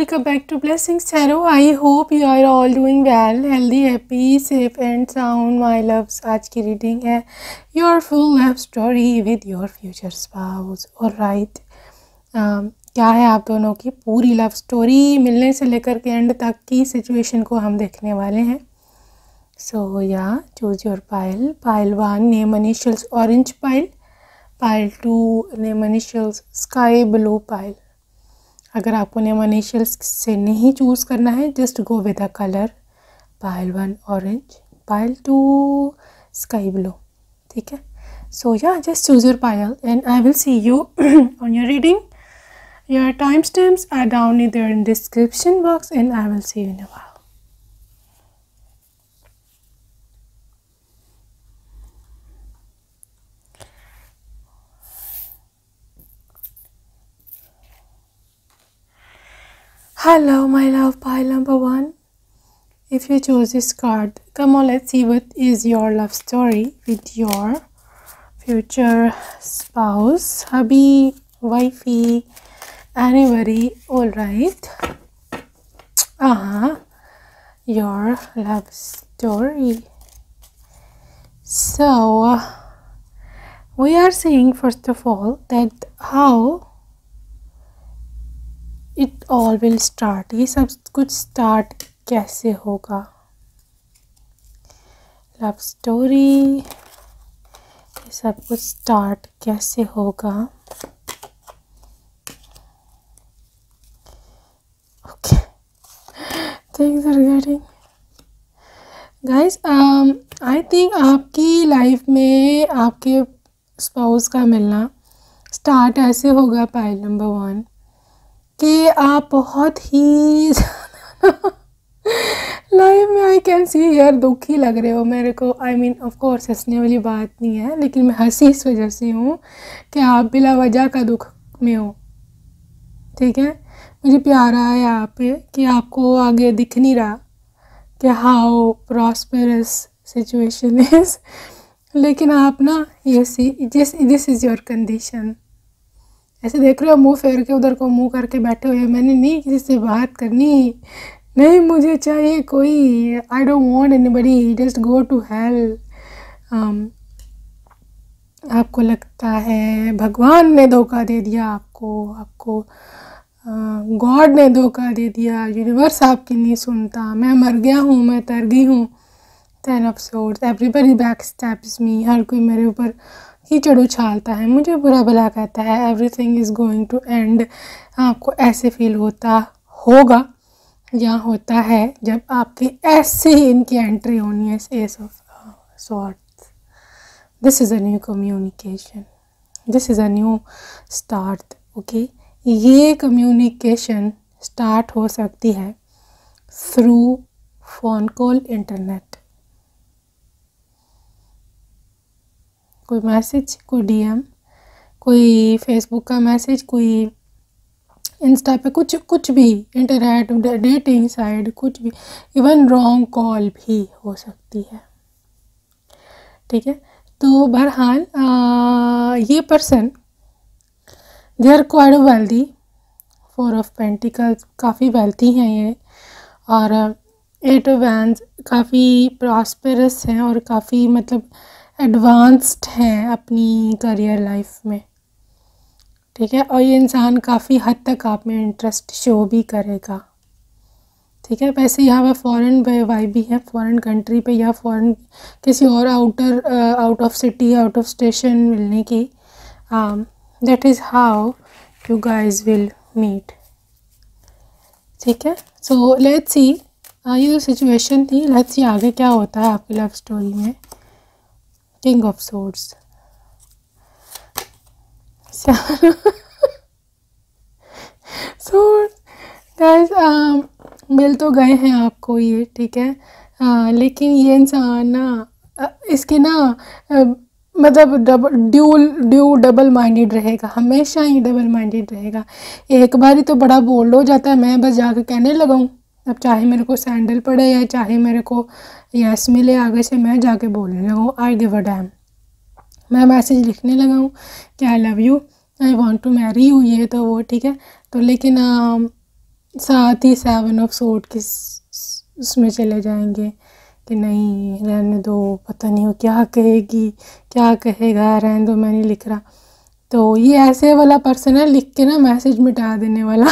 welcome back to Blessings Tarot. I hope you are all doing well, healthy, happy, safe and sound. My loves, आज की reading है Your full love story with your future spouse. Alright, क्या है आप दोनों की पूरी love story मिलने से लेकर के एंड तक की सिचुएशन को हम देखने वाले हैं. So yeah, choose your pile. Pile 1 name initials orange pile. Pile 2 name initials sky blue pile. अगर आपको नेम इनिशियल्स से नहीं चूज़ करना है, just go with a colour. Pile 1 orange, pile 2 sky blue. ठीक है, so yeah just choose your pile and I will see you on your reading. Your time stamps are down in there in description box and I will see you in a while. Hello my love, pile number 1. If you chose this card, come on, let's see what is your love story with your future spouse, hubby, wifey, anybody. All right. Your love story. So we are seeing first of all that how it all will start. ये सब कुछ start कैसे होगा. Love story, ये सब कुछ start कैसे होगा. Okay, things are getting guys. I think आपकी लाइफ में आपके स्पाउस का मिलना स्टार्ट ऐसे होगा पाइल नंबर 1 कि आप बहुत ही लाइफ में आई कैन सी यार दुखी लग रहे हो मेरे को. आई मीन ऑफ कोर्स हंसने वाली बात नहीं है, लेकिन मैं हंसी इस वजह से हूँ कि आप बिला वजह का दुख में हो. ठीक है, मुझे प्यार आया यहाँ पे कि आपको आगे दिख नहीं रहा कि हाउ प्रॉस्पेरस सिचुएशन इज, लेकिन आप ना ये see this is your condition. ऐसे देख रहे हो मुंह फेर के उधर को मुंह करके बैठे हुए. मैंने नहीं किसी से बात करनी, नहीं मुझे चाहिए कोई. I don't want anybody, just go to hell. आपको लगता है भगवान ने धोखा दे दिया आपको गॉड ने धोखा दे दिया, यूनिवर्स आपकी नहीं सुनता, मैं मर गया हूँ, मैं तर गई हूँ. 10 of swords, everybody back steps me. हर कोई मेरे ऊपर कीचड़ उछालता है, मुझे बुरा भला कहता है. Everything is going to end. आपको ऐसे फील होता होगा या होता है जब आपकी ऐसे ही इनकी एंट्री होनी है. S of swords. This is a new communication, this is a new start. Okay, ये कम्युनिकेशन स्टार्ट हो सकती है थ्रू फ़ोन कॉल, इंटरनेट, कोई मैसेज, कोई डीएम, कोई फेसबुक का मैसेज, कोई इंस्टा पे कुछ भी, इंटरनेट, डेटिंग साइट, कुछ भी. इवन रॉन्ग कॉल भी हो सकती है. ठीक है, तो बहरहाल ये person they are quite wealthy. 4 of pentacles, काफ़ी वेल्थी हैं ये. और 8 ऑफ वैंड्स, काफ़ी प्रॉस्पेरस हैं और काफ़ी मतलब एडवांस्ड हैं अपनी करियर लाइफ में. ठीक है, और ये इंसान काफ़ी हद तक आप में इंटरेस्ट शो भी करेगा. ठीक है, वैसे यहाँ पर फॉरेन वाइब भी है, फॉरेन कंट्री पे या फॉरेन किसी और out of city, out of station मिलने की. That is how you guys will meet. ठीक है, सो लेट्स सी. ये जो सिचुएशन थी, लेट्स सी आगे क्या होता है आपकी लव स्टोरी में. King of swords. Sword guys, मिल तो गए हैं आपको ये. ठीक है, लेकिन ये इंसान ना इसके ना मतलब डबल माइंडेड रहेगा, हमेशा ही डबल माइंडेड रहेगा. एक बार ही तो बड़ा बोल्ड हो जाता है, मैं बस जाकर कहने लगाऊँ. अब चाहे मेरे को सैंडल पड़े या चाहे मेरे को यस मिले आगे से, मैं जाके बोलने लगाऊँ. I give a damn. मैं मैसेज लिखने लगा हूँ कि I love you, I want to marry you, ये तो वो. ठीक है, तो लेकिन साथ ही 7 ऑफ सोर्ड के उसमें चले जाएंगे कि नहीं रहने दो, पता नहीं वो क्या कहेगी क्या कहेगा, रहने दो मैं नहीं लिख रहा। तो ये ऐसे वाला पर्सन है, लिख के ना मैसेज मिटा देने वाला।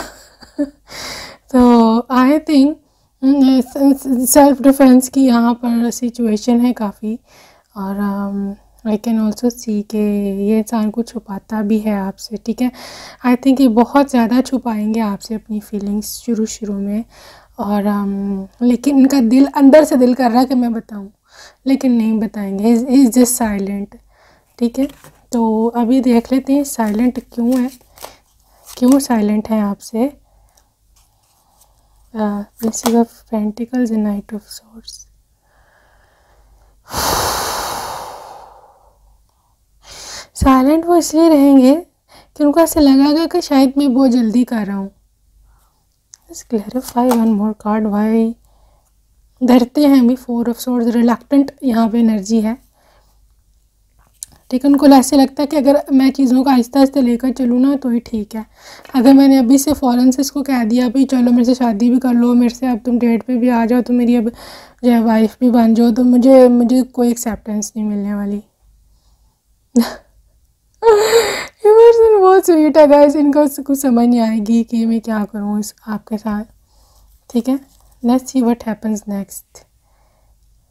तो आई थिंक सेल्फ डिफेंस की यहाँ पर सिचुएशन है काफ़ी। और आई कैन ऑल्सो सी के ये इंसान को छुपाता भी है आपसे, ठीक है। आई थिंक ये बहुत ज़्यादा छुपाएंगे आपसे अपनी फीलिंग्स शुरू में। और लेकिन इनका दिल अंदर से दिल कर रहा है कि मैं बताऊं, लेकिन नहीं बताएंगे, ही इज़ जस्ट साइलेंट, ठीक है। तो अभी देख लेते हैं साइलेंट क्यों है, क्यों साइलेंट है आपसे। Princess of pentacles and night of swords. Silent वो इसलिए रहेंगे कि उनको ऐसे लगेगा कि शायद मैं बहुत जल्दी कर रहा हूँ। क्लैरिफाई वन मोर कार्ड वाई धरते हैं अभी 4 ऑफ सोर्ड्स। रिलक्टेंट यहाँ पे एनर्जी है, ठीक है। उनको ऐसे लगता है कि अगर मैं चीज़ों को आहिस्ता आहिस्ता लेकर चलूँ ना तो ही ठीक है। अगर मैंने अभी से फ़ौरन से इसको कह दिया भाई चलो मेरे से शादी भी कर लो, मेरे से अब तुम डेट पे भी आ जाओ, तो मेरी अब जो है वाइफ भी बन जाओ, तो मुझे कोई एक्सेप्टेंस नहीं मिलने वाली। ये पर्सन बहुत स्वीट है गाइस, इनको कुछ समझ नहीं आएगी कि मैं क्या करूँ इस आपके साथ, ठीक है। Let's see what happens next.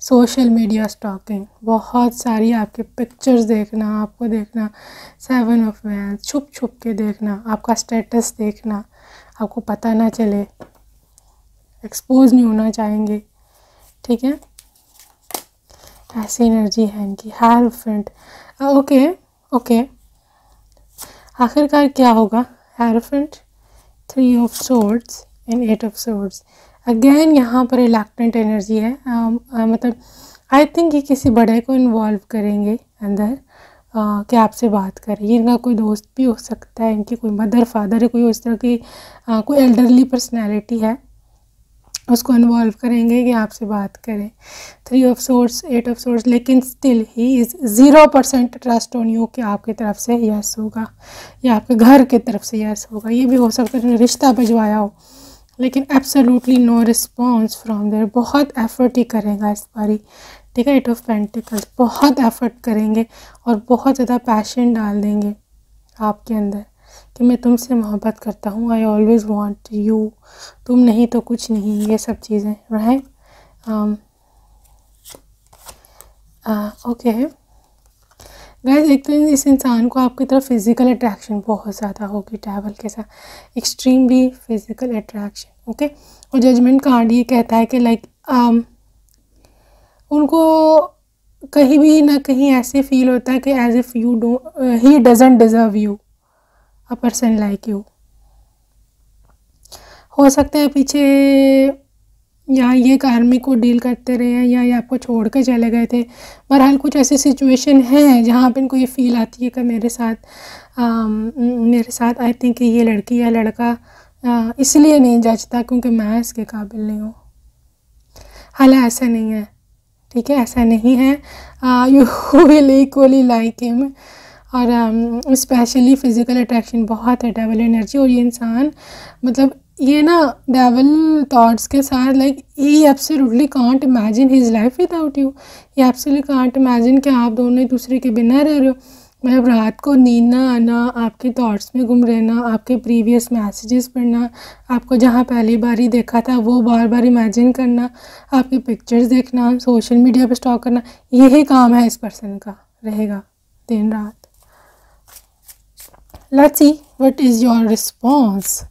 Social media stalking, बहुत सारी आपके पिक्चर्स देखना, आपको देखना, 7 ऑफ वैंड्स, छुप छुप के देखना, आपका स्टेटस देखना, आपको पता ना चले, एक्सपोज नहीं होना चाहेंगे, ठीक है। ऐसी एनर्जी है इनकी। हेरोफेंट, ओके ओके, आखिरकार क्या होगा। Hierophant, 3 of swords and 8 of swords. Again यहाँ पर रिलक्टेंट एनर्जी है। मतलब आई थिंक ये किसी बड़े को इन्वॉल्व करेंगे अंदर, कि आपसे बात करें। ये इनका कोई दोस्त भी हो सकता है, इनकी कोई मदर फादर है, कोई उस तरह की कोई एल्डरली पर्सनैलिटी है, उसको इन्वॉल्व करेंगे कि आपसे बात करें। 3 ऑफ सोर्ड्स, 8 ऑफ सोर्ड्स, लेकिन still he is 0% trust on you कि आपकी तरफ से यस होगा या आपके घर की तरफ से यस होगा। ये भी हो सकता है रिश्ता भिजवाया हो, लेकिन absolutely no response from there. बहुत एफर्ट ही करेगा इस बारी, ठीक है। 8 ऑफ पेंटिकल्स, बहुत एफर्ट करेंगे और बहुत ज़्यादा पैशन डाल देंगे आपके अंदर कि मैं तुमसे मोहब्बत करता हूँ, आई ऑलवेज़ वांट यू, तुम नहीं तो कुछ नहीं, ये सब चीज़ें, राइट। ओके गाइस, एक तो इस इंसान को आपकी तरफ फिज़िकल अट्रैक्शन बहुत ज़्यादा होगी, ट्रैवल के साथ एक्सट्रीमली फिज़िकल अट्रैक्शन, ओके। और जजमेंट कार्ड ये कहता है कि लाइक उनको कहीं भी ना कहीं ऐसे फील होता है कि as if you do he doesn't deserve you, a person like you. हो सकता है पीछे या ये कार्मिक को डील करते रहे हैं या ये आपको छोड़ कर चले गए थे। बहरहाल कुछ ऐसी सिचुएशन है जहाँ पे इनको ये फील आती है कि मेरे साथ आई थिंक ये लड़की या लड़का इसलिए नहीं जचता क्योंकि मैं इसके काबिल नहीं हूँ। हालांकि ऐसा नहीं है, ठीक है, ऐसा नहीं है। You will equally like him. और स्पेशली फ़िज़िकल अट्रैक्शन बहुत है, डेविल एनर्जी। और ये इंसान मतलब ये ना डेविल थॉट्स के साथ like he absolutely can't imagine his life without you. ये एब्सोल्युटली कांट इमेजिन कि आप दोनों एक दूसरे के बिना रह रहे हो। मतलब रात को नींद ना आना, आपके थॉट्स में गुम रहना, आपके प्रीवियस मैसेजेस पढ़ना, आपको जहाँ पहली बार ही देखा था वो बार बार इमेजिन करना, आपकी पिक्चर्स देखना, सोशल मीडिया पे स्टॉक करना, यही काम है इस पर्सन का, रहेगा दिन रात। Let's see what is your response.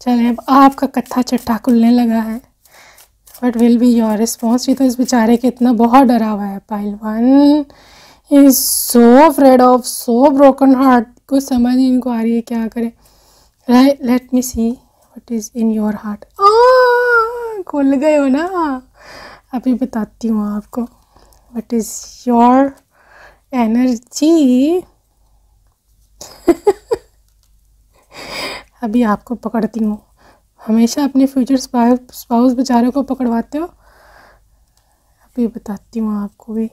चलें, अब आपका कत्था चट्टा खुलने लगा है। What will be your response. ये तो इस बेचारे के इतना बहुत डरा हुआ है। Pile 1 is so afraid of, so broken heart. कुछ समझ नहीं इनको आ रही है क्या करें। Right, late me see what is in your heart. खुल गए हो ना, अभी बताती हूँ आपको व्हाट इज़ योर एनर्जी। अभी आपको पकड़ती हूँ। हमेशा अपने फ्यूचर स्पाउस बेचारे को पकड़वाते हो, अभी बताती हूँ आपको भी।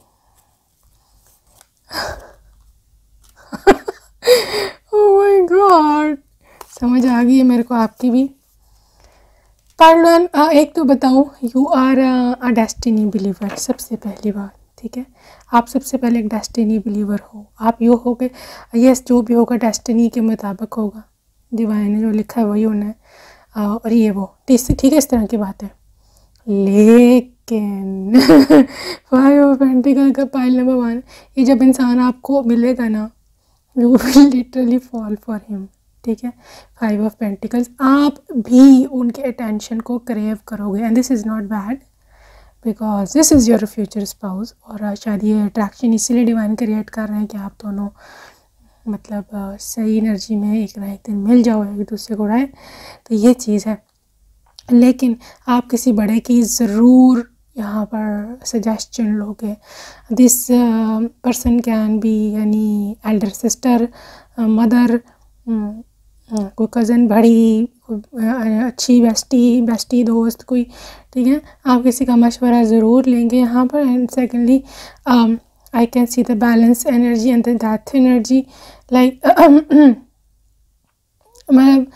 ओह माय गॉड, समझ आ गई है मेरे को आपकी भी। पार्ट 1 एक तो बताऊँ, you are a destiny believer, सबसे पहली बात, ठीक है। आप सबसे पहले एक डेस्टिनी बिलीवर हो। आप यो हो गए, यस जो भी होगा डेस्टिनी के मुताबिक होगा, डिवाइन ने जो लिखा है वही होना है, और ये वो ठीक है, इस तरह की बात है। लेकिन 5 ऑफ पेंटिकल का पाइल नंबर 1, ये जब इंसान आपको मिलेगा ना, you will literally fall for him, ठीक है। 5 ऑफ पेंटिकल्स, आप भी उनके अटेंशन को क्रेव करोगे, and this is not bad because this is your future spouse. और शायद ये अट्रैक्शन इसीलिए डिवाइन क्रिएट कर रहे हैं कि आप दोनों मतलब सही एनर्जी में एक ना एक दिन मिल जाओ, एक दूसरे को, राइट। तो ये चीज़ है। लेकिन आप किसी बड़े की ज़रूर यहाँ पर सजेशन लोगे। दिस पर्सन कैन बी यानी एल्डर सिस्टर, मदर, कोई कज़न, बड़ी, अच्छी बेस्टी दोस्त कोई, ठीक है। आप किसी का मशवरा ज़रूर लेंगे यहाँ पर। And secondly I can see the balance energy and the death energy, like मतलब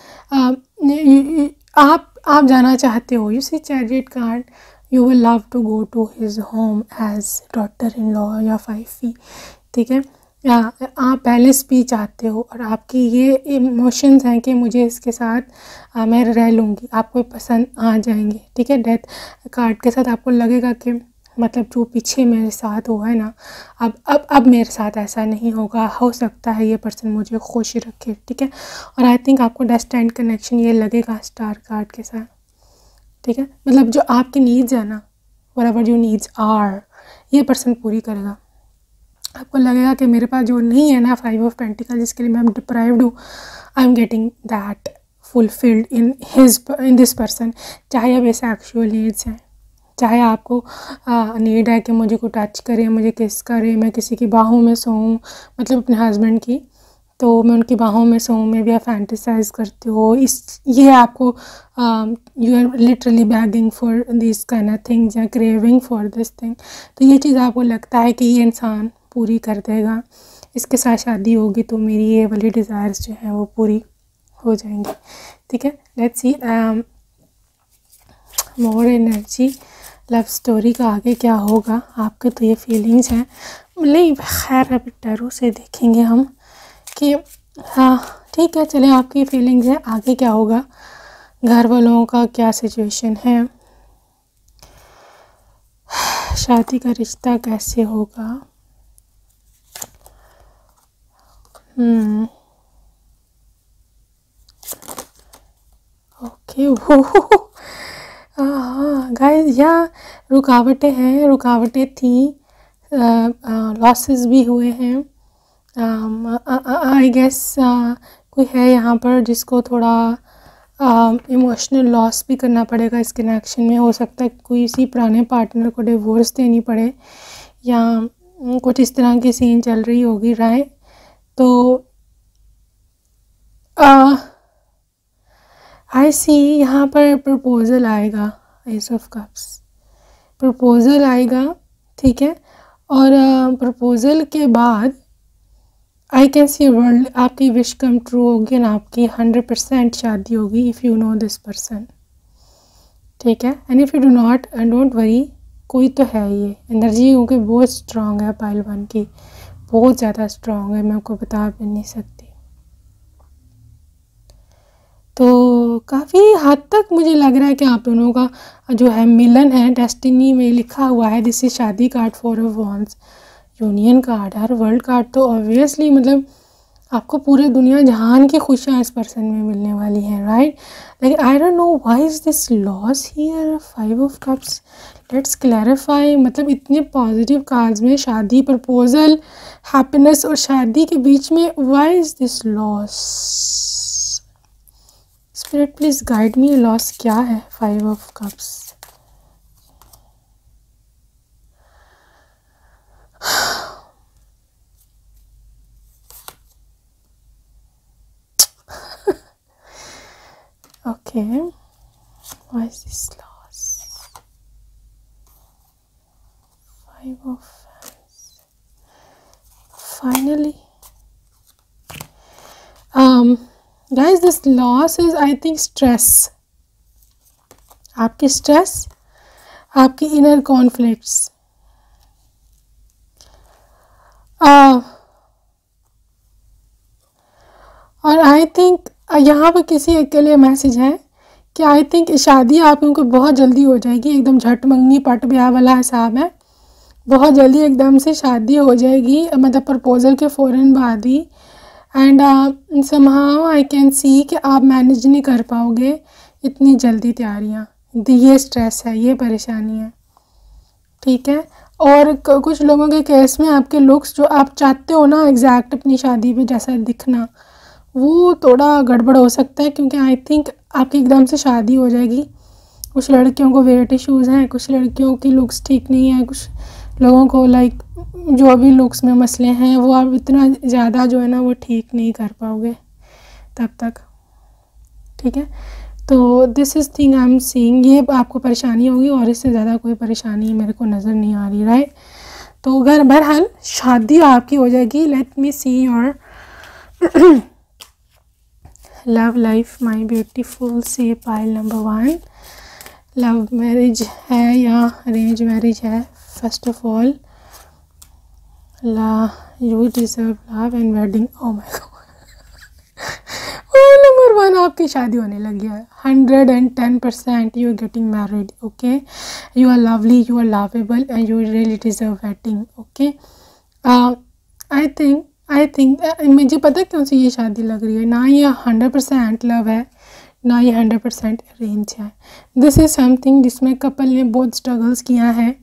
आप जाना चाहते हो, you see chariot card, you will love to go to his home as daughter in law या वाइफी, ठीक है। या आप बैलेंस भी चाहते हो, और आपकी ये इमोशंस हैं कि मुझे इसके साथ मैं रह लूँगी, आपको पसंद आ जाएंगे, ठीक है। डेथ कार्ड के साथ आपको लगेगा कि मतलब जो पीछे मेरे साथ हुआ है ना, अब मेरे साथ ऐसा नहीं होगा, हो सकता है ये पर्सन मुझे खुश रखे, ठीक है। और आई थिंक आपको डेस्टाइन्ड कनेक्शन ये लगेगा स्टार कार्ड के साथ, ठीक है। मतलब जो आपकी नीड्स है ना, व्हाटएवर योर नीड्स आर, ये पर्सन पूरी करेगा। आपको लगेगा कि मेरे पास जो नहीं है ना 5 ऑफ पेंटिकल, जिसके लिए मैं डिप्राइव्ड हूँ, I am getting that fulfilled in this person. चाहे अब ये सेक्सुअल नीड्स हैं, चाहे आपको नीड है कि मुझे को टच करे, मुझे किस करे, मैं किसी की बाहों में सोऊं, मतलब अपने हस्बैंड की, तो मैं उनकी बाहों में सोऊं, में भी आप फैंटिसाइज करते हो, ये आपको you are literally begging for this kind of things या क्रेविंग फॉर दिस थिंग। तो ये चीज़ आपको लगता है कि ये इंसान पूरी कर देगा, इसके साथ शादी होगी तो मेरी ये वाली डिज़ायर्स जो हैं वो पूरी हो जाएंगी, ठीक है। Let's C more energy, love story का आगे क्या होगा। आपके तो ये फीलिंग्स हैं, मतलब खैर अभी टैरो से देखेंगे हम कि हाँ ठीक है, चलें, आपकी फीलिंग्स हैं, आगे क्या होगा, घर वालों का क्या सिचुएशन है, शादी का रिश्ता कैसे होगा। ओके, वो हाँ गाइस, या रुकावटें हैं, रुकावटें थी, लॉसेस भी हुए हैं। आई गेस कोई है यहाँ पर जिसको थोड़ा इमोशनल लॉस भी करना पड़ेगा इस कनेक्शन में। हो सकता है कोई इसी पुराने पार्टनर को डिवोर्स देनी पड़े, या कुछ इस तरह की सीन चल रही होगी, राइट। तो आई सी यहाँ पर प्रपोज़ल आएगा, एस ऑफ कप्स, प्रपोज़ल आएगा, ठीक है। और प्रपोज़ल के बाद आई कैन सी वर्ल्ड, आपकी विश कम ट्रू होगी ना, आपकी 100% शादी होगी if you know this person, ठीक है। And if you do not, don't worry, कोई तो है ये एनर्जी, क्योंकि बहुत स्ट्रॉन्ग है पाइल 1 की, बहुत ज़्यादा स्ट्रॉन्ग है, मैं आपको बता भी नहीं सकती। तो काफ़ी हद तक मुझे लग रहा है कि आप दोनों का जो है मिलन है, डेस्टिनी में लिखा हुआ है, दिस इज शादी card, 4 of wands, union card, her world card, तो ऑब्वियसली मतलब आपको पूरे दुनिया जहान की खुशियाँ इस पर्सन में मिलने वाली हैं, right. Like I don't know why is this loss here, 5 of cups, let's clarify. मतलब इतने पॉजिटिव कार्ड्स में शादी, प्रपोजल, हैप्पीनेस और शादी के बीच में why is this loss. Spirit please guide me, loss क्या है 5 of cups. Okay, why is this loss? 5 of Wands. Finally, guys, this loss is, I think, stress. आपकी स्ट्रेस, आपकी इनर कॉन्फ्लिक्ट्स। और I think यहाँ पर किसी एक के लिए मैसेज है कि आई थिंक शादी आप लोगों को बहुत जल्दी हो जाएगी, एकदम झट मंगनी पट ब्याह वाला हिसाब है। बहुत जल्दी एकदम से शादी हो जाएगी, मतलब प्रपोज़ल के फ़ौरन बाद ही। And somehow I can see कि आप मैनेज नहीं कर पाओगे इतनी जल्दी तैयारियाँ। ये स्ट्रेस है, ये परेशानी है, ठीक है। और कुछ लोगों के केस में आपके लुक्स जो आप चाहते हो ना एग्जैक्ट अपनी शादी में जैसा दिखना, वो थोड़ा गड़बड़ हो सकता है, क्योंकि आई थिंक आपकी एकदम से शादी हो जाएगी। कुछ लड़कियों को वेट इश्यूज़ हैं, कुछ लड़कियों की लुक्स ठीक नहीं है, कुछ लोगों को लाइक जो भी लुक्स में मसले हैं वो आप इतना ज़्यादा जो है ना वो ठीक नहीं कर पाओगे तब तक, ठीक है। तो this is thing I am seeing, ये आपको परेशानी होगी और इससे ज़्यादा कोई परेशानी मेरे को नज़र नहीं आ रही, राइट। तो अगर बहरहाल शादी आपकी हो जाएगी। Let me see your love life my beautiful. So pile number 1, love marriage है या अरेंज मैरिज है? First of all, you deserve love and wedding. Oh my god, number 1 आपकी शादी होने लगी है। 110% you are getting married, okay. You are lovely, you are lovable and you really deserve wedding, okay. I think मुझे पता है कौन सी ये शादी लग रही है। ना ये 100% लव है, ना ये 100% अरेंज है। दिस इज़ समथिंग जिसमें कपल ने बहुत स्ट्रगल्स किया है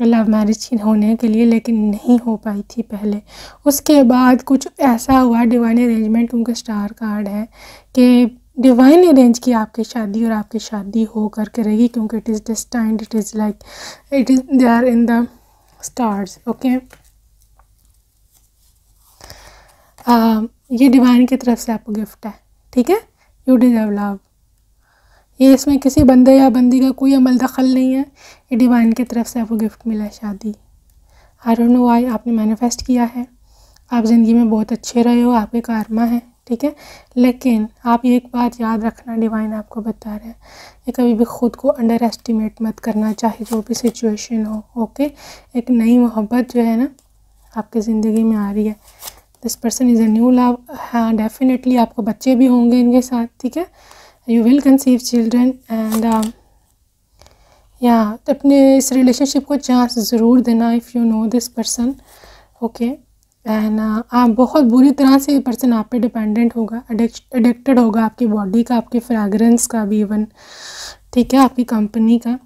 लव मैरिज होने के लिए, लेकिन नहीं हो पाई थी पहले। उसके बाद कुछ ऐसा हुआ, डिवाइन अरेंजमेंट उनका स्टार कार्ड है कि डिवाइन अरेंज की आपकी शादी, और आपकी शादी हो कर करेगी, क्योंकि it is destined, it is like it is they are in the stars, okay. ये डिवाइन की तरफ से आपको गिफ्ट है, ठीक है। You deserve love. ये इसमें किसी बंदे या बंदी का कोई अमल दखल नहीं है, ये डिवाइन की तरफ से आपको गिफ्ट मिला है शादी। आई डोंट नो व्हाई, आपने मैनिफेस्ट किया है, आप ज़िंदगी में बहुत अच्छे रहे हो, आपके कर्मा है, ठीक है। लेकिन आप एक बात याद रखना, डिवाइन आपको बता रहे हैं कि कभी भी ख़ुद को अंडर एस्टिमेट मत करना, चाहे जो भी सिचुएशन हो, ओके। एक नई मोहब्बत जो है ना आपकी ज़िंदगी में आ रही है। This person is a new love. हाँ, डेफिनेटली आपको बच्चे भी होंगे इनके साथ, ठीक है। You will conceive children and या अपने इस रिलेशनशिप को चांस ज़रूर देना if you know this person, okay. And आप बहुत बुरी तरह से ये पर्सन आप पे डिपेंडेंट होगा, एडिक्टेड होगा आपकी बॉडी का, आपकी फ्रेगरेंस का भी इवन, ठीक है, आपकी कंपनी का।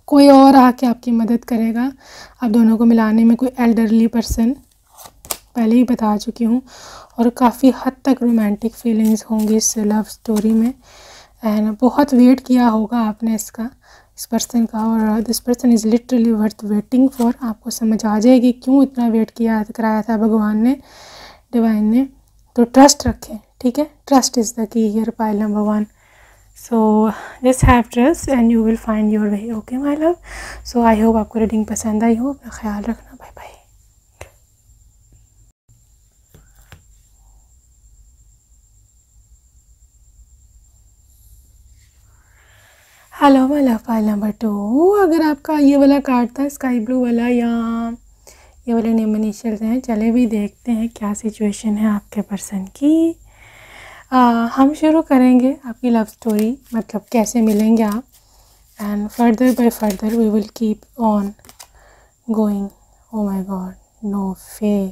कोई और आके आपकी मदद करेगा आप दोनों को मिलाने में, कोई एल्डरली पर्सन, पहले ही बता चुकी हूँ। और काफ़ी हद तक रोमांटिक फीलिंग्स होंगी इस लव स्टोरी में, एंड बहुत वेट किया होगा आपने इसका, इस पर्सन का। और this person is literally worth waiting for. आपको समझ आ जाएगी क्यों इतना वेट कराया था भगवान ने, डिवाइन ने। तो ट्रस्ट रखें, ठीक है। Trust is the key here, pile number 1। So just have trust and you will find your way, okay my love. So I hope आपको रीडिंग पसंद आई हो। अपना ख्याल रखना, bye bye. Hello my love, pile number 2। अगर आपका ये वाला कार्ड था स्काई ब्लू वाला, या ये वाले नेम इनिशियल्स हैं, चले भी देखते हैं क्या सिचुएशन है आपके पर्सन की। हम शुरू करेंगे आपकी लव स्टोरी, मतलब कैसे मिलेंगे आप, and further by further we will keep on going. Oh my god, no फे,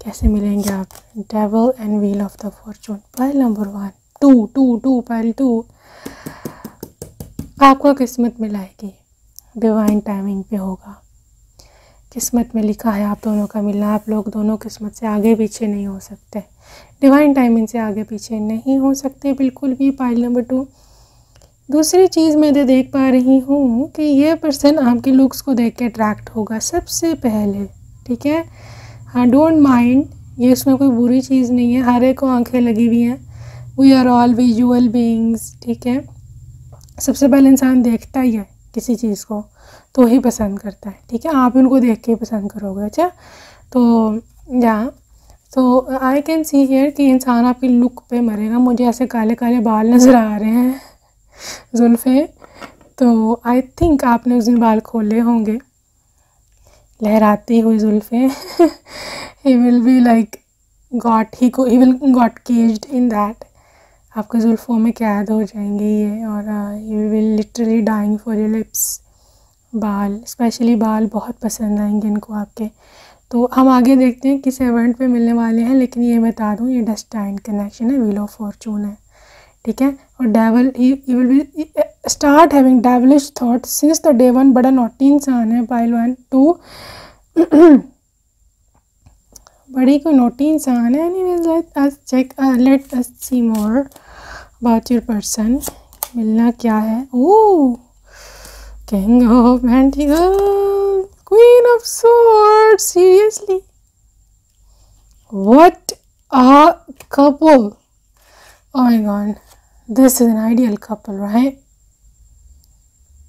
कैसे मिलेंगे आप? Devil and wheel of the fortune, pile number 1। 2 pile 2। आपको किस्मत मिलाएगी, डिवाइन टाइमिंग पे होगा। किस्मत में लिखा है आप दोनों का मिलना। आप लोग दोनों किस्मत से आगे पीछे नहीं हो सकते, डिवाइन टाइमिंग से आगे पीछे नहीं हो सकते बिल्कुल भी, पाइल नंबर 2। दूसरी चीज़ मैं तो देख पा रही हूँ कि ये पर्सन आपके लुक्स को देख के अट्रैक्ट होगा सबसे पहले, ठीक है। हाँ, डोंट माइंड, ये इसमें कोई बुरी चीज़ नहीं है, हर एक को आंखें लगी हुई हैं। We are all visual beings, ठीक है। सबसे पहले इंसान देखता ही है किसी चीज़ को तो ही पसंद करता है, ठीक है। आप उनको देख के ही पसंद करोगे, अच्छा। तो तो आई कैन सी हियर कि इंसान आपकी लुक पे मरेगा। मुझे ऐसे काले काले बाल नज़र आ रहे हैं, जुल्फ़ें। तो आई थिंक आपने उस दिन बाल खोले होंगे, लहराती हुई जुल्फ़ें। He will be like he will got caged in that. आपके जुल्फ़ों में कैद हो जाएंगे ये, और you will literally dying for your lips. बाल, स्पेशली बाल बहुत पसंद आएंगे इनको आपके। तो हम आगे देखते हैं किस इवेंट पे मिलने वाले हैं, लेकिन ये बता दूं ये डेस्टाइन कनेक्शन है, व्हील ऑफ फॉर्चून है, ठीक है। और devil he will B start having devilish thought since the day one. बड़ा नॉटी इंसान है पाइल 1 2। बड़ी कोई नोटी इंसान है। Anyways let us see more about your person. मिलना क्या है? Oh, king of pentacles, queen of swords, seriously, what a couple. Oh my god, this is an ideal couple, right?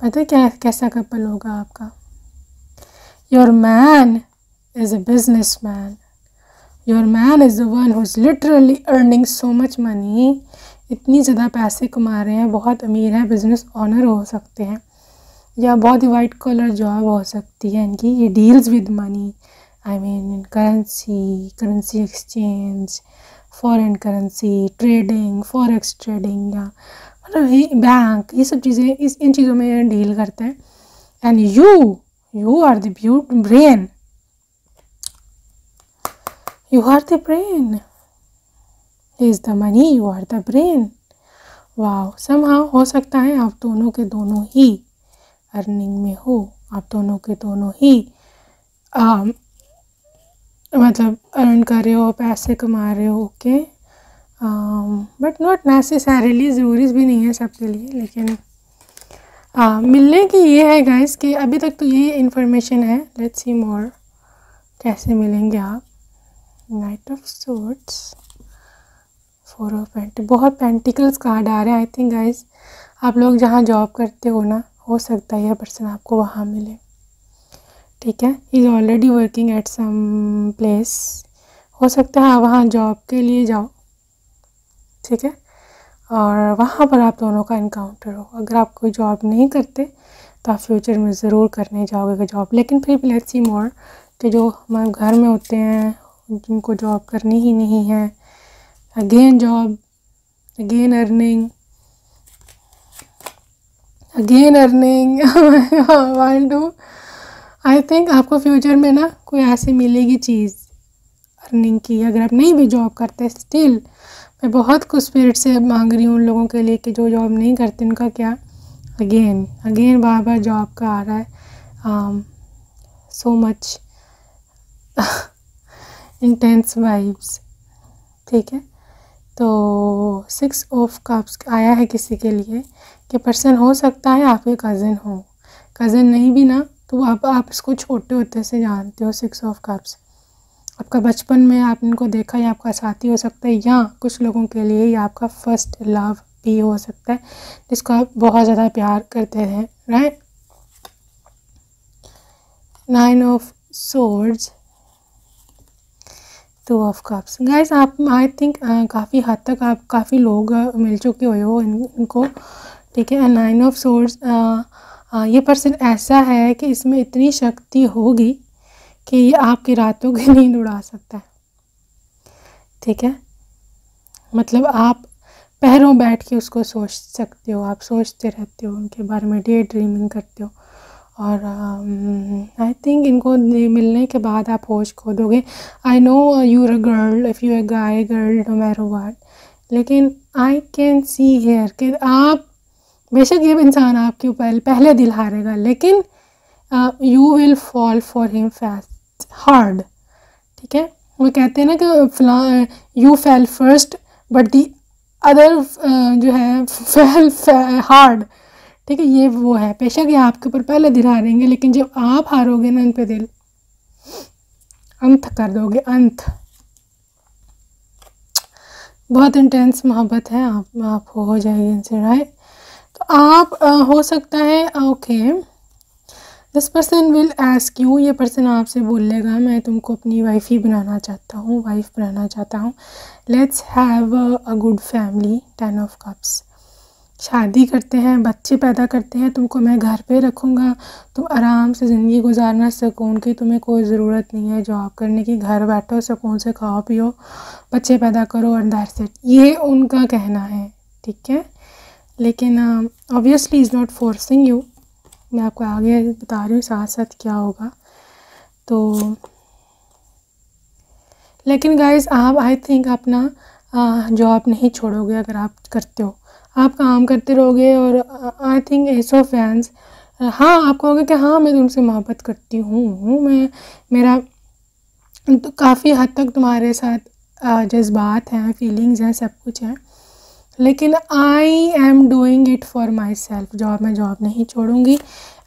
पता है क्या कैसा कपल होगा आपका? Your man is a businessman. Your man is the one who's literally earning so much money. इतनी ज़्यादा पैसे कमा रहे हैं, बहुत अमीर है, बिजनेस ऑनर हो सकते हैं, या बहुत ही वाइट कॉलर जॉब हो सकती है इनकी। ये deals with money, I mean currency exchange, foreign currency trading, forex trading, या मतलब ये बैंक, ये सब चीज़ें इन चीज़ों में ये डील करते हैं। And you are the brain, you are the brain, is the money, you are the brain. Wow, somehow हो सकता है आप दोनों के दोनों ही अर्निंग में हो, आप दोनों के दोनों ही मतलब अर्न कर रहे हो, पैसे कमा रहे हो, ओके। बट नॉट नेसेसरीली, ज़रूरी भी नहीं है सबके लिए, लेकिन मिलने की ये है गाइस कि अभी तक तो ये इन्फॉर्मेशन है। लेट्स सी मोर, कैसे मिलेंगे आप? Night of swords, 4 of pentacles, बहुत पेंटिकल्स कार्ड आ रहे हैं। आई थिंक गाइस आप लोग जहाँ जॉब करते हो ना, हो सकता है यह पर्सन आपको वहाँ मिले, ठीक है। He is already working at some place, हो सकता है वहाँ जॉब के लिए जाओ, ठीक है, और वहाँ पर आप दोनों का इनकाउंटर हो। अगर आप कोई जॉब नहीं करते तो आप फ्यूचर में ज़रूर करने जाओगे जॉब, लेकिन फिर भी लेट्स सी मोर कि जो हमारे घर में होते हैं जिनको जॉब करनी ही नहीं है, again job, again earning, one two. I think आपको फ्यूचर में ना कोई ऐसी मिलेगी चीज़ अर्निंग की, अगर आप नहीं भी जॉब करते। स्टिल मैं बहुत कुछ स्पिरिट से मांग रही हूँ उन लोगों के लिए कि जो जॉब नहीं करते उनका क्या, अगेन बार बार जॉब का आ रहा है। सो मच इंटेंस वाइब्स, ठीक है। तो 6 ऑफ कप्स आया है किसी के लिए कि पर्सन हो सकता है आपके कज़न हो, कज़न नहीं भी ना तो आप इसको छोटे होते से जानते हो। 6 ऑफ कप्स आपका बचपन में आप इनको देखा, या आपका साथी हो सकता है, या कुछ लोगों के लिए ये आपका फर्स्ट लव भी हो सकता है जिसको आप बहुत ज़्यादा प्यार करते हैं, right. 9 of swords, 2 of cups. Guys आप आई थिंक काफ़ी हद तक आप काफ़ी लोग मिल चुके हुए हो इनको, ठीक है। 9 ऑफ सोर्ड्स, ये पर्सन ऐसा है कि इसमें इतनी शक्ति होगी कि ये आपकी रातों की नींद उड़ा सकता है, ठीक है। मतलब आप पहरों बैठ के उसको सोच सकते हो, आप सोचते रहते हो उनके बारे में, डे ड्रीमिंग करते हो। और आई थिंक इनको मिलने के बाद आप होश खो दोगे। I know you are a girl, if you are guy girl, no matter what, लेकिन आई कैन सी हियर कि आप बेशक ये इंसान आपके ऊपर पहले दिल हारेगा, लेकिन you will fall for him fast hard, ठीक है। वो कहते हैं ना कि फला you fail first but the other जो है फेल हार्ड, ठीक है। ये वो है, बेशक ये आपके ऊपर पहले दिल हारेंगे, लेकिन जब आप हारोगे ना इन पे दिल, अंत कर दोगे, अंत। बहुत इंटेंस मोहब्बत है आप हो जाएगी इनसे, राइट। तो आप हो सकता है okay, this person will ask you, ये पर्सन आपसे बोलेगा मैं तुमको अपनी वाइफ ही बनाना चाहता हूँ, वाइफ बनाना चाहता हूँ, let's have a good family, 10 of cups. शादी करते हैं, बच्चे पैदा करते हैं, तुमको मैं घर पे रखूँगा, तुम आराम से ज़िंदगी गुजारना, सुकून की तुम्हें कोई ज़रूरत नहीं है जॉब करने की, घर बैठो सुकून से खाओ पियो बच्चे पैदा करो एंड दैट्स इट। ये उनका कहना है, ठीक है। लेकिन obviously is not forcing you, मैं आपको आगे बता रही हूँ साथ साथ क्या होगा। तो लेकिन गाइस आप आई थिंक अपना जॉब नहीं छोड़ोगे अगर आप करते हो, आप काम करते रहोगे। और आई थिंक ऐसो फैंस, हाँ आप कहोगे कि हाँ मैं तुमसे मोहब्बत करती हूँ, मैं मेरा तो काफ़ी हद तक तुम्हारे साथ जज्बात हैं, फीलिंग्स हैं, सब कुछ है, लेकिन I am doing it for myself. Job मैं जॉब नहीं छोड़ूंगी।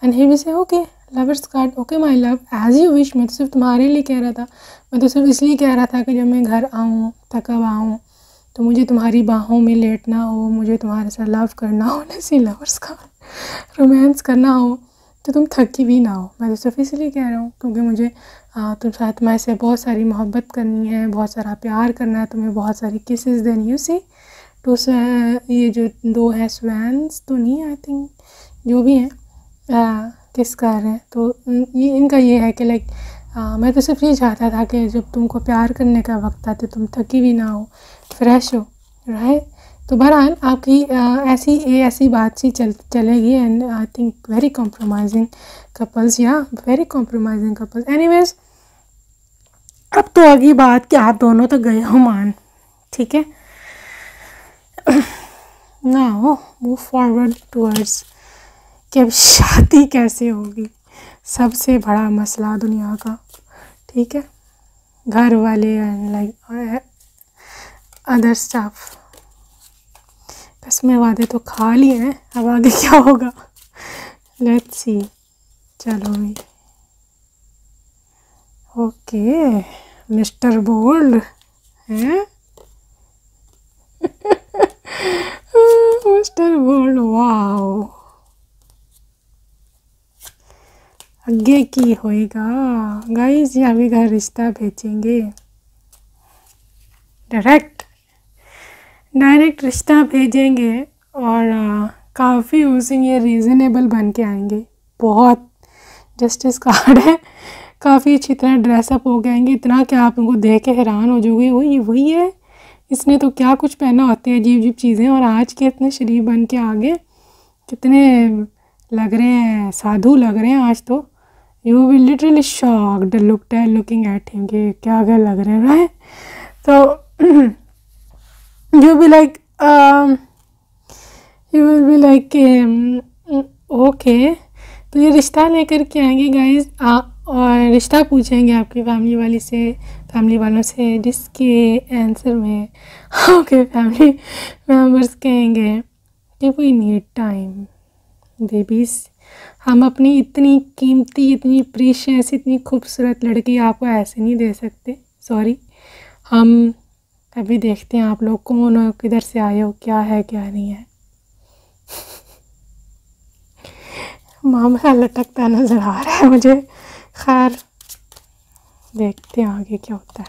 एंड ही भी से okay lovers card, okay my love as you wish. मैं तो सिर्फ तुम्हारे लिए कह रहा था, मैं तो सिर्फ इसलिए कह रहा था कि जब मैं घर आऊँ थका हुआ आऊँ तो मुझे तुम्हारी बाहों में लेटना हो, मुझे तुम्हारे साथ लव करना हो, ऐसी लवर्स कार्ड रोमांस करना हो, तो तुम थकी भी ना हो। मैं तो सिर्फ इसलिए कह रहा हूँ क्योंकि मुझे तुम साथ तुम्हारे से बहुत सारी मोहब्बत करनी है, बहुत सारा प्यार करना है, तुम्हें बहुत सारी किसेस देनी है। सी तो ये जो दो हैं स्वैंस तो नहीं, आई थिंक जो भी हैं किस कर रहे हैं, तो ये इनका ये है कि लाइक मैं तो सिर्फ ये चाहता था कि जब तुमको प्यार करने का वक्त आते तुम थकी भी ना हो, फ्रेश हो, राइट। तो बहरहाल आपकी ऐसी बातचीत चलेगी। And I think very compromising couples, या वेरी कॉम्प्रोमाइजिंग कपल्स। एनीवेज अब तो अगली बात कि आप दोनों तो गए हो मान, ठीक है। नाउ मूव फॉरवर्ड टुवर्ड्स कि अब शादी कैसे होगी, सबसे बड़ा मसला दुनिया का, ठीक है। घर वाले एंड लाइक अदर स्टाफ, कसमें वादे तो खा लिए हैं, अब आगे क्या होगा लेट्स सी। चलो भाई ओके मिस्टर बोल्ड हैं मिस्टर बोल्ड, वाओ आगे की होएगा गाइस। ये अभी घर रिश्ता भेजेंगे, डायरेक्ट रिश्ता भेजेंगे और काफ़ी उसमें ये रीज़नेबल बन के आएंगे, बहुत जस्टिस कार्ड है, काफ़ी अच्छी तरह ड्रेसअप हो के आएंगे, इतना कि आप उनको देख के हैरान हो जाओगे, वही है, इसने तो क्या कुछ पहना होते हैं अजीब अजीब चीज़ें, और आज के इतने शरीफ बन के आगे कितने लग रहे हैं, साधु लग रहे हैं आज तो। You will literally shocked looking at him कि क्या क्या लग रहे हैं, राइट। तो you be like you will be like okay. तो ये रिश्ता लेकर के आएंगे गाइस, और रिश्ता पूछेंगे आपकी फैमिली वालों से, जिसके आंसर में आपके फैमिली मेम्बर्स कहेंगे कि वी नीड टाइम बेबीज़, हम अपनी इतनी कीमती, इतनी प्रीशियस, इतनी खूबसूरत लड़की आपको ऐसे नहीं दे सकते, सॉरी। हम अभी देखते हैं आप लोग कौन हो, किधर से आए हो, क्या है क्या नहीं है। मामला लटकता नज़र आ रहा है मुझे, खैर देखते हैं आगे क्या होता है।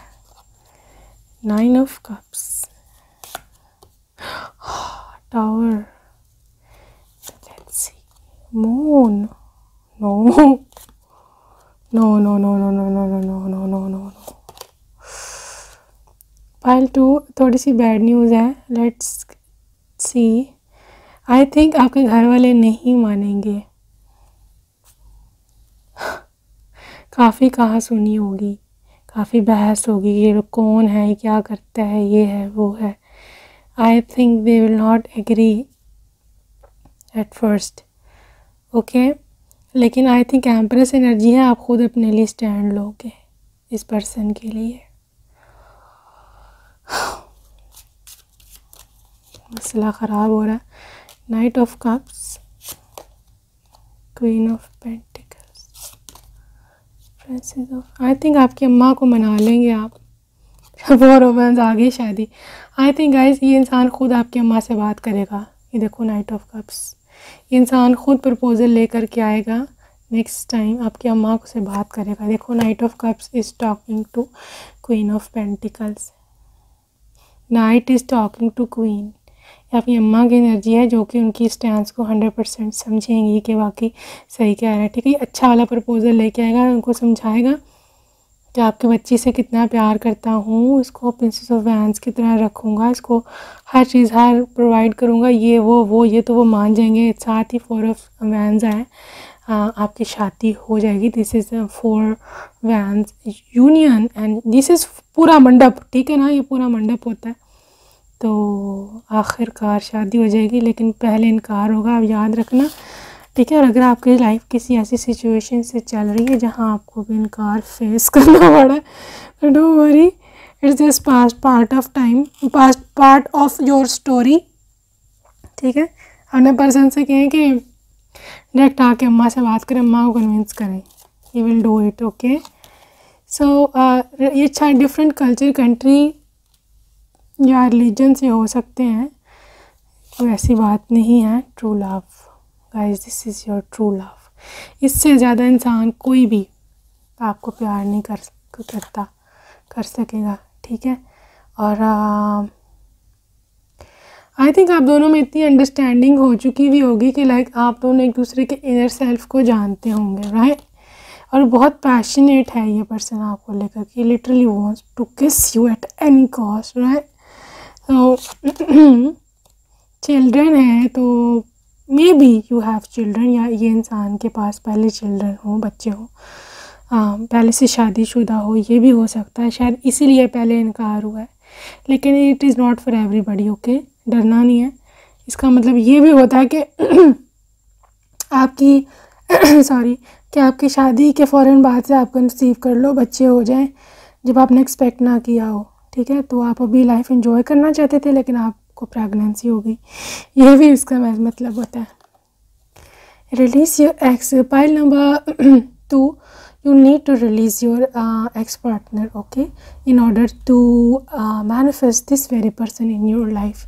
9 of cups, tower, let's see, moon, no no no no no no no no no no no no. Pile 2 थोड़ी सी बैड न्यूज़ है, लेट्स सी। आई थिंक आपके घर वाले नहीं मानेंगे, काफ़ी कहा सुनी होगी, काफ़ी बहस होगी, ये लोग कौन है, ये क्या करता है, ये है वो है। I think they will not agree at first, okay. लेकिन आई थिंक एम्प्रेस एनर्जी है, आप खुद अपने लिए स्टैंड लोगे इस पर्सन के लिए। मसला ख़राब हो रहा है। Night of cups, queen of pentacles, princess of, I think आपकी अम्मा को मना लेंगे आप, फोर ऑफ वंस आ गई शादी। आई थिंक गाइस ये इंसान खुद आपकी अम्मा से बात करेगा, ये देखो नाइट ऑफ कप्स, ये इंसान खुद प्रपोजल लेकर के आएगा, नेक्स्ट टाइम आपकी अम्मा से बात करेगा। देखो knight of cups is talking to queen of pentacles, knight is talking to queen. या आपकी अम्मा की एनर्जी है जो कि उनकी स्टैंस को 100% समझेंगी कि वाकई सही कह रहा है, ठीक है। अच्छा वाला प्रपोजल लेके आएगा, उनको समझाएगा कि आपकी बच्ची से कितना प्यार करता हूँ, इसको प्रिंसेस ऑफ वैंस की तरह रखूँगा, इसको हर चीज़ हर प्रोवाइड करूँगा, ये वो ये तो वो मान जाएंगे। साथ ही 4 ऑफ वैंस आए, आपकी शादी हो जाएगी। This is 4 wands union and this is पूरा मंडप, ठीक है ना, ये पूरा मंडप होता है। तो आखिरकार शादी हो जाएगी, लेकिन पहले इनकार होगा, आप याद रखना, ठीक है। और अगर आपकी लाइफ किसी ऐसी सिचुएशन से चल रही है जहां आपको भी इनकार फेस करना पड़ा है, तो don't worry, it's just part of time, part of your story, ठीक है। अपने पर्सन से कहें कि डायरेक्ट आके अम्मा से बात करें, अम्मा को कन्विंस करें, he will do it, okay. So ये अच्छा डिफरेंट कल्चर, कंट्री या रिलीजन से हो सकते हैं, कोई ऐसी बात नहीं है। True love guys, this is your true love. इससे ज़्यादा इंसान कोई भी आपको प्यार नहीं कर सकेगा, ठीक है। और आई थिंक आप दोनों में इतनी अंडरस्टैंडिंग हो चुकी भी होगी कि लाइक आप दोनों एक दूसरे के इनर सेल्फ को जानते होंगे, राइट। और बहुत पैशनेट है ये पर्सन आपको लेकर कि लिटरली वांट्स टू किस you at any cost, right. तो चिल्ड्रन है तो may be you have children, या ये इंसान के पास पहले चिल्ड्रन हो, बच्चे हो, पहले से शादीशुदा हो, ये भी हो सकता है, शायद इसीलिए पहले इनकार हुआ है। लेकिन it is not for everybody, okay, डरना नहीं है। इसका मतलब ये भी होता है कि आपकी सॉरी कि आपकी शादी के फ़ौरन बाद से आप कंसीव कर लो, बच्चे हो जाएं जब आपने एक्सपेक्ट ना किया हो, ठीक है। तो आप अभी लाइफ एंजॉय करना चाहते थे, लेकिन आपको प्रेगनेंसी हो गई, ये भी इसका मतलब होता है। Release your x, pile number 2, you need to release your ex-partner, okay, in order to manifest this very person in your life।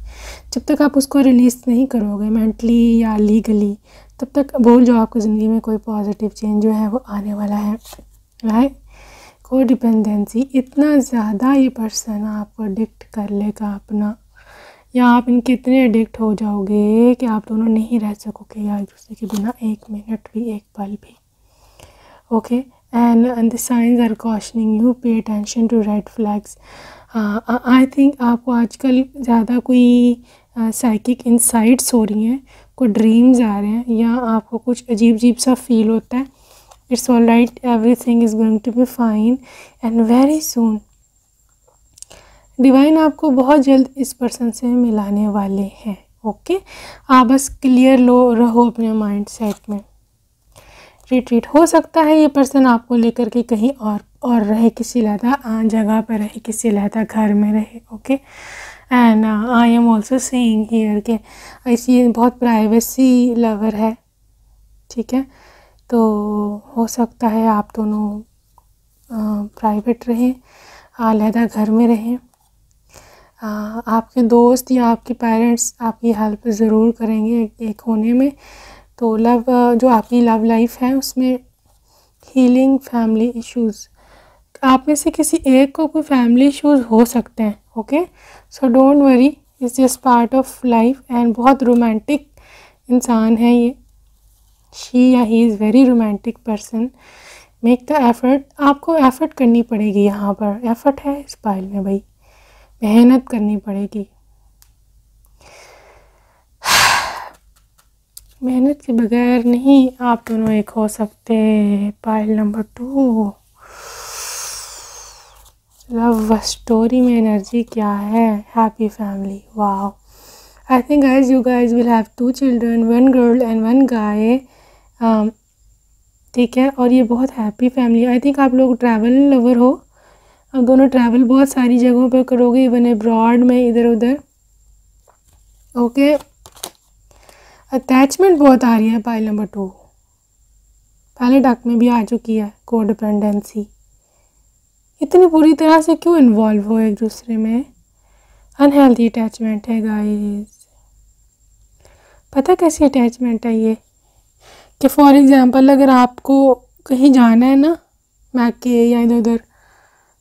जब तक आप उसको रिलीज़ नहीं करोगे मेंटली या लीगली, तब तक बोल जाओ आपकी ज़िंदगी में कोई पॉजिटिव चेंज जो है वो आने वाला है, राइट। को डिपेंडेंसी इतना ज़्यादा ये पर्सन आपको एडिक्ट कर लेगा अपना, या आप इनके इतने एडिक्ट हो जाओगे कि आप दोनों नहीं रह सकोगे या एक दूसरे के बिना एक मिनट भी, एक पल भी, okay. and the signs are cautioning you, pay attention to red flags। I think आपको आजकल ज़्यादा कोई साइकिक इंसाइट्स हो रही हैं, कोई ड्रीम्स आ रहे हैं, या आपको कुछ अजीब अजीब सा फील होता है। It's all right, everything is going to be fine and very soon. Divine आपको बहुत जल्द इस पर्सन से मिलाने वाले हैं, ओके। आप बस क्लियर रहो अपने माइंड सेट में। रिट्रीट हो सकता है ये पर्सन आपको लेकर के कहीं और रहे, किसी लहदा जगह पर रहे, किसी लहदा घर में रहे, okay. And I am also saying here के ऐसी बहुत प्राइवेसी लवर है, ठीक है। तो हो सकता है आप दोनों प्राइवेट रहें, अलहदा घर में रहें। आपके दोस्त या आपके पेरेंट्स आपकी हेल्प ज़रूर करेंगे एक होने में। तो लव जो आपकी लव लाइफ है उसमें हीलिंग फैमिली इश्यूज़, आप में से किसी एक को कोई फैमिली इश्यूज़ हो सकते हैं, okay. So don't worry, it's just part of life. And बहुत रोमांटिक इंसान है ये, शी या he is very romantic person. Make the effort, आपको एफर्ट करनी पड़ेगी, यहाँ पर एफर्ट है इस फाइल में भाई, मेहनत करनी पड़ेगी। मेहनत के बगैर नहीं आप दोनों एक हो सकते। पाइल नंबर 2, लव स्टोरी में एनर्जी क्या है? Happy family, wow. I think guys you guys will have 2 children, 1 girl and 1 गाय, ठीक है। और ये बहुत हैप्पी फैमिली। आई थिंक आप लोग ट्रैवल लवर हो, आप दोनों ट्रैवल बहुत सारी जगहों पर करोगे, इवन अब्रॉड में, इधर उधर, ओके। अटैचमेंट बहुत आ रही है पाइल नंबर 2, पहले डक में भी आ चुकी है। को डिपेंडेंसी, इतनी बुरी तरह से क्यों इन्वॉल्व हो एक दूसरे में? अनहेल्दी अटैचमेंट है गाइस। पता कैसी अटैचमेंट है ये कि फॉर एग्ज़ाम्पल अगर आपको कहीं जाना है ना, मैके या इधर उधर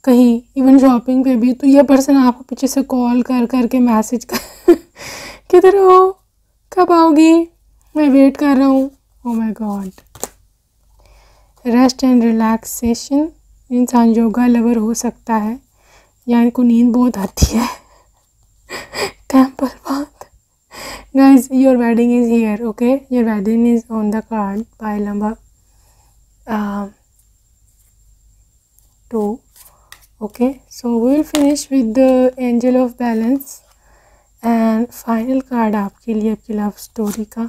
कहीं, इवन शॉपिंग पे भी, तो ये पर्सन आपको पीछे से कॉल कर करके मैसेज किधर हो, कब आओगी, मैं वेट कर रहा हूँ। ओ my God. Rest and relaxation, इंसान योगा लवर हो सकता है या इनको नींद बहुत आती है। Temple bath. Guys, your wedding is here, okay? Your wedding is on the card, pile number 2. Okay, so we will finish with the angel of balance and final card आपके लिए आपकी लव स्टोरी का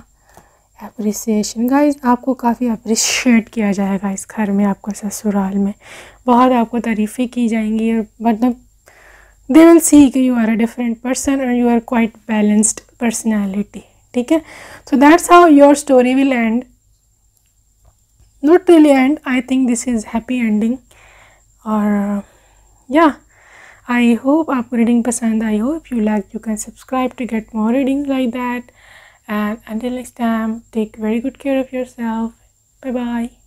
appreciation. Guys आपको काफ़ी appreciate किया जाएगा इस घर में, आपको ससुराल में बहुत आपको तारीफ़ें की जाएंगी, और मतलब दे विल सी कि you are a different person और you are quite balanced personality. ठीक है, so that's how your story will end, not really end, I think this is happy ending. और या आई होप आपको रीडिंग पसंद आई हो। If you like you can subscribe to get more reading like that, and until next time, take very good care of yourself. Bye bye.